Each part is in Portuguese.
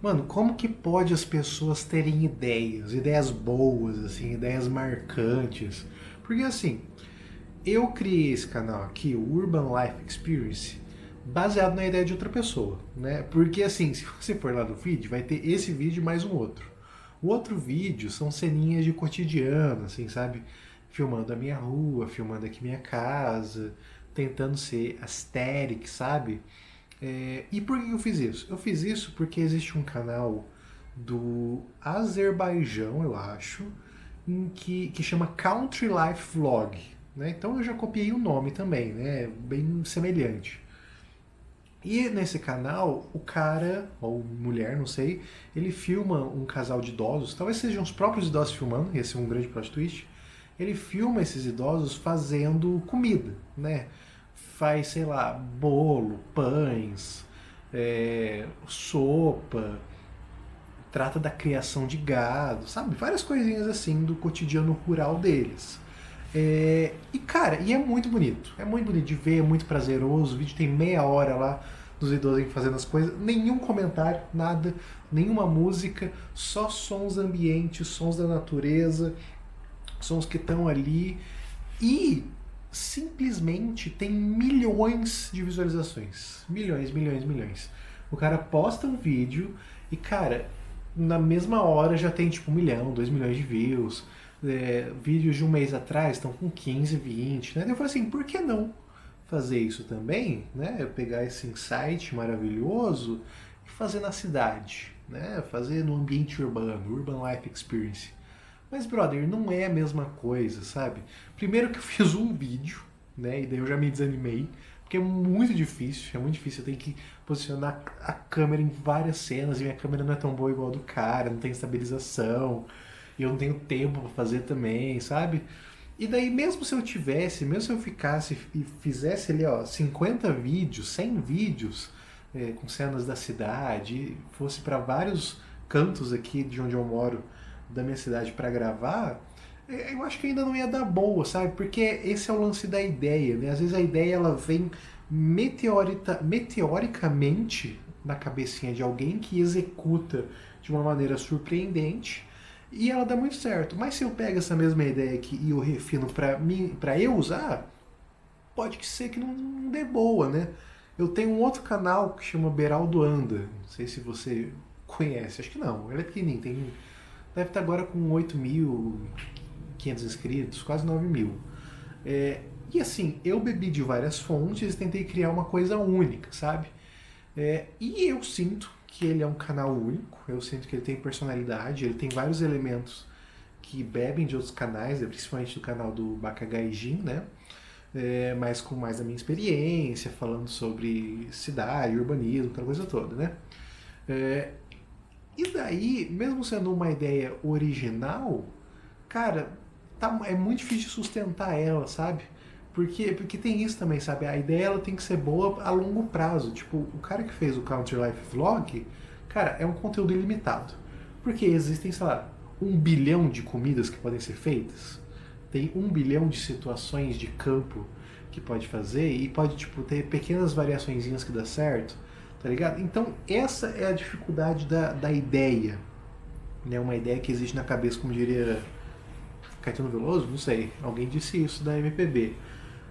Mano, como que pode as pessoas terem ideias, ideias boas, assim, ideias marcantes? Porque assim, eu criei esse canal aqui, o Urban Life Experience, baseado na ideia de outra pessoa, né? Porque assim, se você for lá no feed, vai ter esse vídeo mais um outro. O outro vídeo são ceninhas de cotidiano, assim, sabe? Filmando a minha rua, filmando aqui minha casa, tentando ser aesthetic, sabe? E por que eu fiz isso? Eu fiz isso porque existe um canal do Azerbaijão, eu acho, que chama Country Life Vlog. Né? Então eu já copiei o nome também, né? Bem semelhante. E nesse canal, o cara, ou mulher, não sei, ele filma um casal de idosos, talvez sejam os próprios idosos filmando, esse é um grande plot twist. Ele filma esses idosos fazendo comida, né? Faz, sei lá, bolo, pães, sopa, trata da criação de gado, sabe? Várias coisinhas assim do cotidiano rural deles. E cara, e é muito bonito. É muito bonito de ver, é muito prazeroso. O vídeo tem meia hora lá dos idosos fazendo as coisas. Nenhum comentário, nada, nenhuma música, só sons ambientes, sons da natureza, sons que estão ali. E simplesmente tem milhões de visualizações. Milhões, milhões, milhões. O cara posta um vídeo e, cara, na mesma hora já tem tipo 1 milhão, 2 milhões de views. Vídeos de um mês atrás estão com 15, 20, né? Eu falei assim, por que não fazer isso também, né? Eu pegar esse insight maravilhoso e fazer na cidade, né? Fazer no ambiente urbano, Urban Life Experience. Mas, brother, não é a mesma coisa, sabe? Primeiro que eu fiz um vídeo, né? E daí eu já me desanimei, porque é muito difícil. Eu tenho que posicionar a câmera em várias cenas e minha câmera não é tão boa igual a do cara, não tem estabilização, e eu não tenho tempo pra fazer também, sabe? E daí, mesmo se eu tivesse, mesmo se eu ficasse e fizesse ali, ó, 50 vídeos, 100 vídeos, com cenas da cidade, fosse para vários cantos aqui de onde eu moro, da minha cidade para gravar, eu acho que ainda não ia dar boa, sabe? Porque esse é o lance da ideia, né? Às vezes a ideia ela vem meteoricamente na cabecinha de alguém que executa de uma maneira surpreendente e ela dá muito certo. Mas se eu pego essa mesma ideia aqui e eu refino para eu usar, pode ser que não dê boa, né? Eu tenho um outro canal que chama Beraldo Anda. Não sei se você conhece, acho que não. Ele é pequenininho, deve estar agora com 8.500 inscritos, quase 9.000. E assim, eu bebi de várias fontes e tentei criar uma coisa única, sabe? E eu sinto que ele é um canal único, eu sinto que ele tem personalidade, ele tem vários elementos que bebem de outros canais, principalmente do canal do Bakagaijin, né? Mas com mais a minha experiência, falando sobre cidade, urbanismo, aquela coisa toda, né? E daí, mesmo sendo uma ideia original, cara, é muito difícil de sustentar ela, sabe? Porque tem isso também, sabe? A ideia ela tem que ser boa a longo prazo. Tipo, o cara que fez o Country Life Vlog, cara, é um conteúdo ilimitado. Porque existem, sei lá, 1 bilhão de comidas que podem ser feitas. Tem 1 bilhão de situações de campo que pode fazer e pode, tipo, ter pequenas variaçõezinhas que dá certo, tá ligado? Então, essa é a dificuldade da ideia. Né? Uma ideia que existe na cabeça, como diria Caetano Veloso, não sei, alguém disse isso da MPB.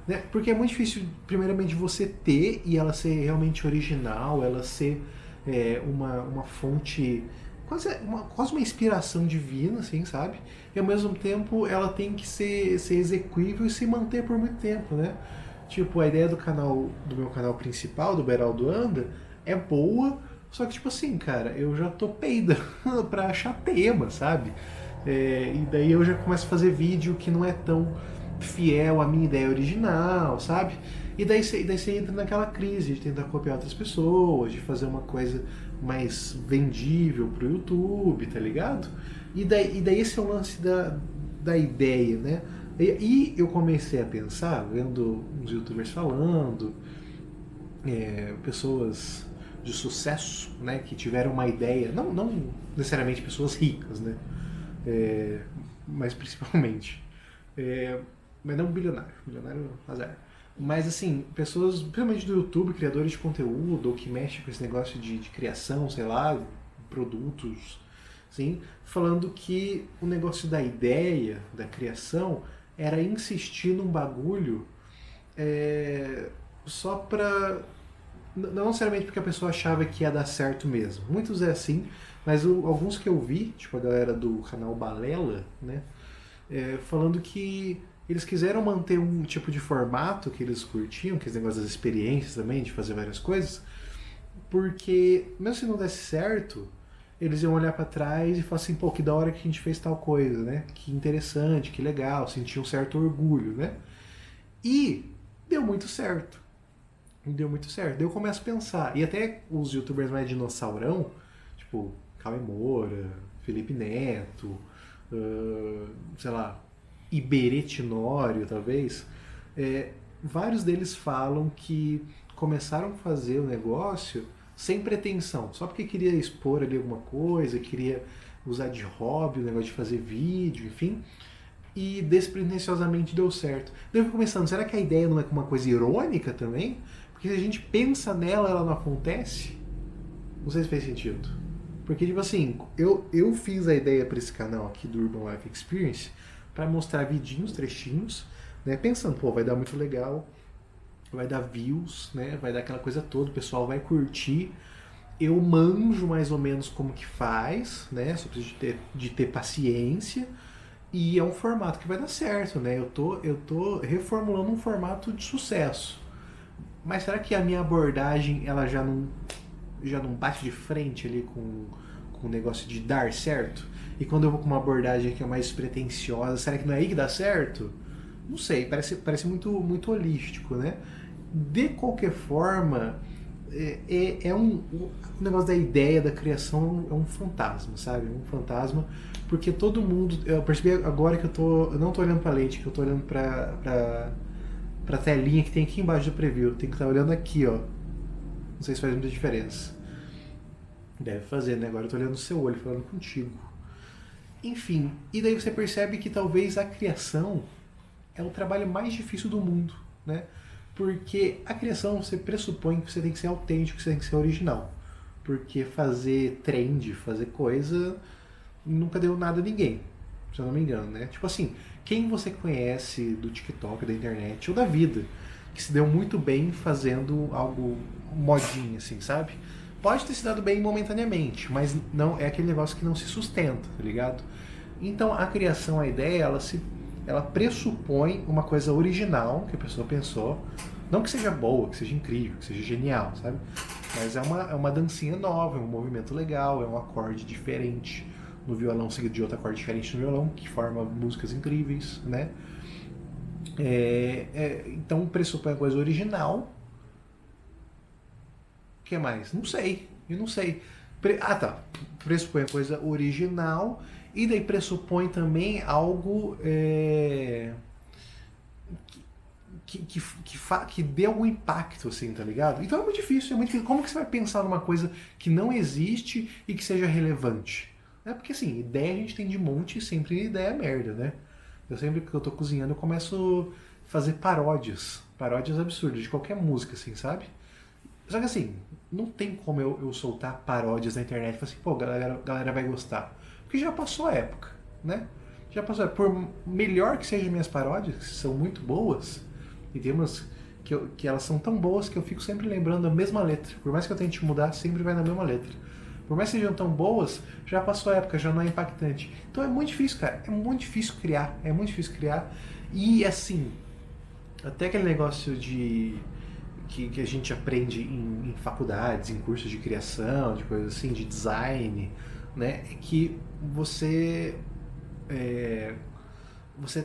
Né? Porque é muito difícil, primeiramente, você ter e ela ser realmente original, ela ser uma fonte, quase uma inspiração divina, assim, sabe? E ao mesmo tempo ela tem que ser execuível e se manter por muito tempo, né? Tipo, a ideia do meu canal principal, do Beraldo Anda, é boa, só que, tipo assim, cara, eu já tô peidando pra achar tema, sabe? E daí eu já começo a fazer vídeo que não é tão fiel à minha ideia original, sabe? E daí você entra naquela crise de tentar copiar outras pessoas, de fazer uma coisa mais vendível pro YouTube, tá ligado? E daí esse é o lance da ideia, né? E eu comecei a pensar, vendo uns youtubers falando, pessoas de sucesso, né, que tiveram uma ideia, não necessariamente pessoas ricas, né, mas principalmente, mas não bilionário azar. Mas assim, pessoas, principalmente do YouTube, criadores de conteúdo, ou que mexem com esse negócio de criação, sei lá, produtos, sim, falando que o negócio da ideia, da criação, era insistir num bagulho só pra. Não necessariamente porque a pessoa achava que ia dar certo mesmo. Muitos é assim, mas alguns que eu vi, tipo a galera do canal Balela, né? Falando que eles quiseram manter um tipo de formato que eles curtiam, que é esse negócio das experiências também, de fazer várias coisas, porque mesmo se não desse certo, eles iam olhar pra trás e falar assim, pô, que da hora que a gente fez tal coisa, né? Que interessante, que legal, sentir um certo orgulho, né? E deu muito certo. Deu muito certo. Daí eu começo a pensar, e até os youtubers mais dinossaurão, tipo Cauê Moura, Felipe Neto, sei lá, Iberê Tenório, talvez, vários deles falam que começaram a fazer o negócio sem pretensão, só porque queria expor ali alguma coisa, queria usar de hobby o negócio de fazer vídeo, enfim, e despretensiosamente deu certo. Daí eu fico pensando, será que a ideia não é uma coisa irônica também? Porque se a gente pensa nela, ela não acontece? Não sei se fez sentido. Porque, tipo assim, eu fiz a ideia para esse canal aqui do Urban Life Experience para mostrar vidinhos, trechinhos, né? Pensando, pô, vai dar muito legal, vai dar views, né? Vai dar aquela coisa toda, o pessoal vai curtir. Eu manjo mais ou menos como que faz, né? Só preciso de ter paciência. E é um formato que vai dar certo, né? Eu tô reformulando um formato de sucesso. Mas será que a minha abordagem ela já não bate de frente ali com o negócio de dar certo? E quando eu vou com uma abordagem que é mais pretensiosa, será que não é aí que dá certo? Não sei, parece muito, muito holístico, né? De qualquer forma, o negócio da ideia da criação é um fantasma, sabe? Um fantasma, porque todo mundo. Eu percebi agora que eu não tô olhando pra lente, que eu tô olhando pra telinha que tem aqui embaixo do preview. Tem que estar olhando aqui, ó. Não sei se faz muita diferença. Deve fazer, né? Agora eu tô olhando o seu olho, falando contigo. Enfim, e daí você percebe que talvez a criação é o trabalho mais difícil do mundo, né? Porque a criação você pressupõe que você tem que ser autêntico, que você tem que ser original. Porque fazer trend, fazer coisa, nunca deu nada a ninguém, se eu não me engano, né? Tipo assim, quem você conhece do TikTok, da internet ou da vida, que se deu muito bem fazendo algo modinho, assim, sabe? Pode ter se dado bem momentaneamente, mas não é aquele negócio que não se sustenta, tá ligado? Então a criação, a ideia, ela pressupõe uma coisa original que a pessoa pensou, não que seja boa, que seja incrível, que seja genial, sabe? Mas é uma dancinha nova, é um movimento legal, é um acorde diferente no violão seguido de outro acorde diferente no violão, que forma músicas incríveis, né? Então pressupõe a coisa original. O que mais? Não sei, eu não sei. Tá. Pressupõe a coisa original e daí pressupõe também algo que dê algum impacto, assim, tá ligado? Então é muito difícil, é muito difícil. Como que você vai pensar numa coisa que não existe e que seja relevante? Porque assim, ideia a gente tem de monte e sempre ideia é merda, né? Eu sempre que eu tô cozinhando eu começo a fazer paródias absurdas de qualquer música, assim, sabe? Só que assim, não tem como eu soltar paródias na internet e falar assim, pô, galera vai gostar. Porque já passou a época, né? Já passou. Por melhor que sejam minhas paródias, que são muito boas, e tem umas que elas são tão boas que eu fico sempre lembrando a mesma letra. Por mais que eu tente mudar, sempre vai na mesma letra. Por mais que sejam tão boas, já passou a época, já não é impactante. Então é muito difícil, cara. É muito difícil criar. É muito difícil criar. E assim, até aquele negócio que a gente aprende em faculdades, em cursos de criação, de coisas assim, de design, né? É que você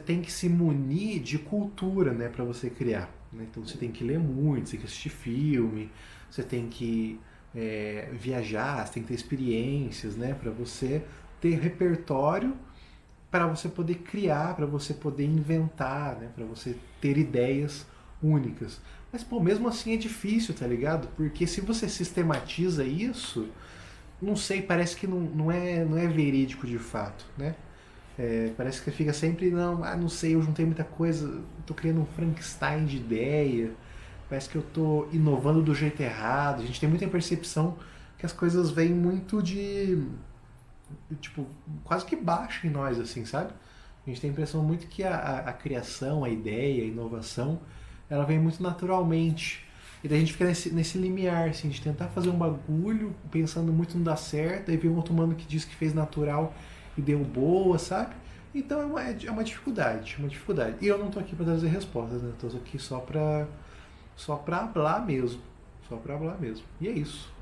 tem que se munir de cultura, né, para você criar. Né? Então você tem que ler muito, você tem que assistir filme, você tem que viajar, você tem que ter experiências, né, para você ter repertório, para você poder criar, para você poder inventar, né, para você ter ideias únicas. Mas pô, mesmo assim é difícil, tá ligado? Porque se você sistematiza isso, não sei, parece que não é verídico de fato, né? Parece que fica sempre, não sei, eu juntei muita coisa, tô criando um Frankenstein de ideia, parece que eu tô inovando do jeito errado. A gente tem muita percepção que as coisas vêm muito tipo, quase que baixa em nós, assim, sabe? A gente tem a impressão muito que a criação, a ideia, a inovação, ela vem muito naturalmente. E daí a gente fica nesse limiar, assim, de tentar fazer um bagulho, pensando muito não dá certo, aí vem um outro mano que diz que fez natural e deu boa, sabe? Então é uma dificuldade, é uma dificuldade. E eu não tô aqui para trazer respostas, né? Eu tô aqui só pra hablar mesmo. Só pra hablar mesmo. E é isso.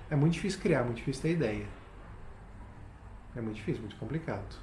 É muito difícil criar, muito difícil ter ideia. É muito difícil, muito complicado.